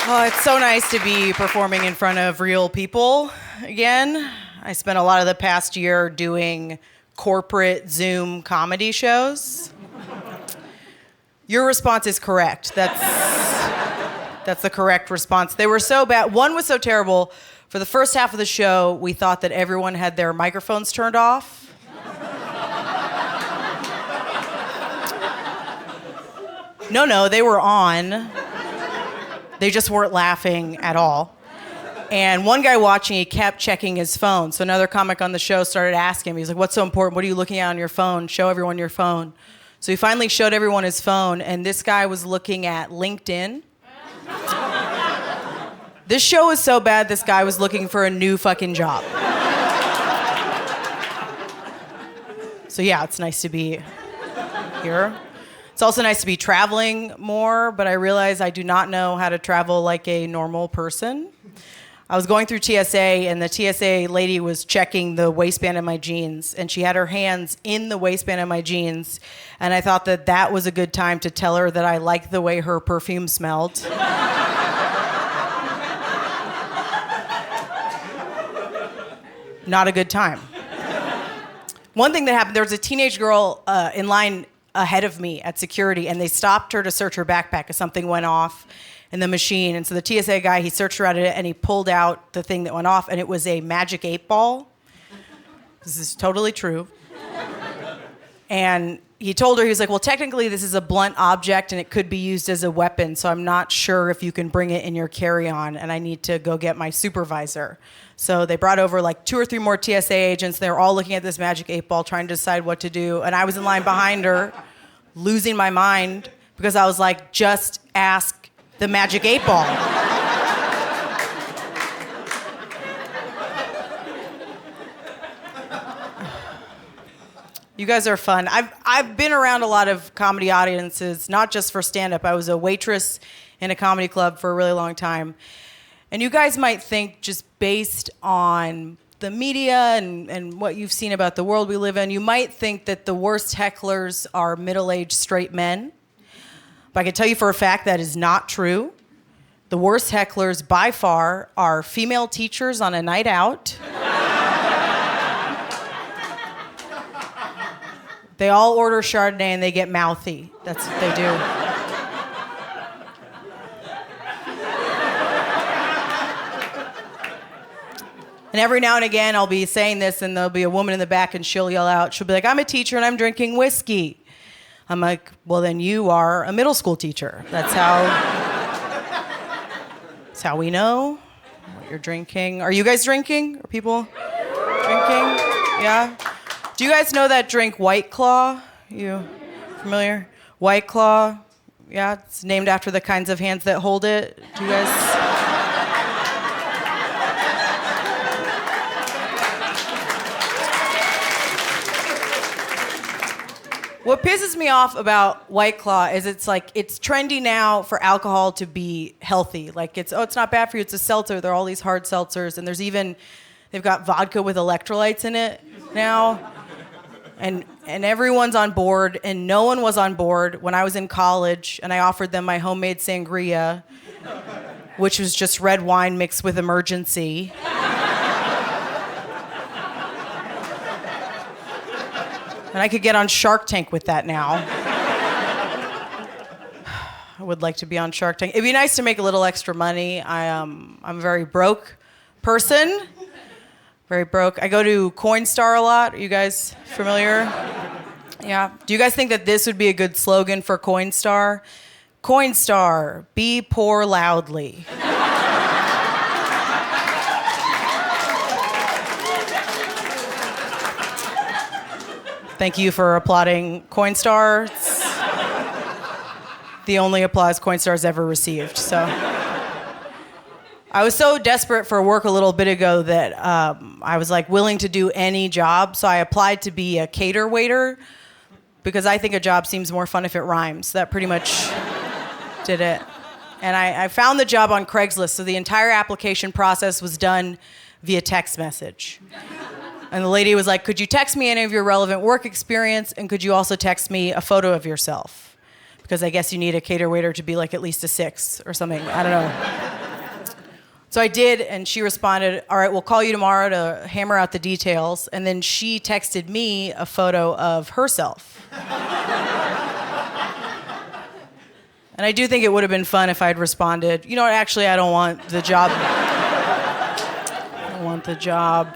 Oh, it's so nice to be performing in front of real people again. I spent a lot of the past year doing corporate Zoom comedy shows. Your response is correct. That's the correct response. They were so bad. One was so terrible. For the first half of the show, we thought that everyone had their microphones turned off. No, they were on. They just weren't laughing at all. And one guy watching, he kept checking his phone. So another comic on the show started asking him, he's like, what's so important? What are you looking at on your phone? Show everyone your phone. So he finally showed everyone his phone, and this guy was looking at LinkedIn. This show is so bad, this guy was looking for a new fucking job. So yeah, it's nice to be here. It's also nice to be traveling more, but I realize I do not know how to travel like a normal person. I was going through TSA, and the TSA lady was checking the waistband of my jeans, and she had her hands in the waistband of my jeans, and I thought that that was a good time to tell her that I liked the way her perfume smelled. Not a good time. One thing that happened, there was a teenage girl in line ahead of me at security, and they stopped her to search her backpack because something went off in the machine. And so the TSA guy, he searched around it, and he pulled out the thing that went off, and it was a magic 8-ball. This is totally true. And he told her, he was like, well, technically this is a blunt object, and it could be used as a weapon, so I'm not sure if you can bring it in your carry-on, and I need to go get my supervisor. So they brought over like 2 or 3 more TSA agents. They were all looking at this magic 8-ball, trying to decide what to do. And I was in line behind her, losing my mind, because I was like, just ask the magic 8-ball. You guys are fun. I've been around a lot of comedy audiences, not just for stand-up. I was a waitress in a comedy club for a really long time. And you guys might think, just based on the media and what you've seen about the world we live in, you might think that the worst hecklers are middle-aged straight men. But I can tell you for a fact that is not true. The worst hecklers, by far, are female teachers on a night out. They all order Chardonnay and they get mouthy. That's what they do. And every now and again, I'll be saying this, and there'll be a woman in the back, and she'll yell out, she'll be like, I'm a teacher, and I'm drinking whiskey. I'm like, well, then you are a middle school teacher. That's how we know what you're drinking. Are you guys drinking? Are people drinking? Yeah? Do you guys know that drink White Claw? You familiar? White Claw, yeah, it's named after the kinds of hands that hold it. Do you guys... What pisses me off about White Claw is it's trendy now for alcohol to be healthy. Like it's not bad for you, it's a seltzer. There are all these hard seltzers, and they've got vodka with electrolytes in it now. And everyone's on board, and no one was on board when I was in college, and I offered them my homemade sangria, which was just red wine mixed with Emergency. And I could get on Shark Tank with that now. I would like to be on Shark Tank. It'd be nice to make a little extra money. I'm a very broke person. Very broke. I go to Coinstar a lot. Are you guys familiar? Yeah. Do you guys think that this would be a good slogan for Coinstar? Coinstar, be poor loudly. Thank you for applauding Coinstar. It's the only applause Coinstar's ever received. So I was so desperate for work a little bit ago that I was like willing to do any job. So I applied to be a cater waiter because I think a job seems more fun if it rhymes. That pretty much did it. And I found the job on Craigslist. So the entire application process was done via text message. And the lady was like, could you text me any of your relevant work experience, and could you also text me a photo of yourself? Because I guess you need a cater waiter to be like at least a 6 or something. I don't know. So I did, and she responded, all right, we'll call you tomorrow to hammer out the details. And then she texted me a photo of herself. And I do think it would have been fun if I'd responded, you know what, actually, I don't want the job. I don't want the job.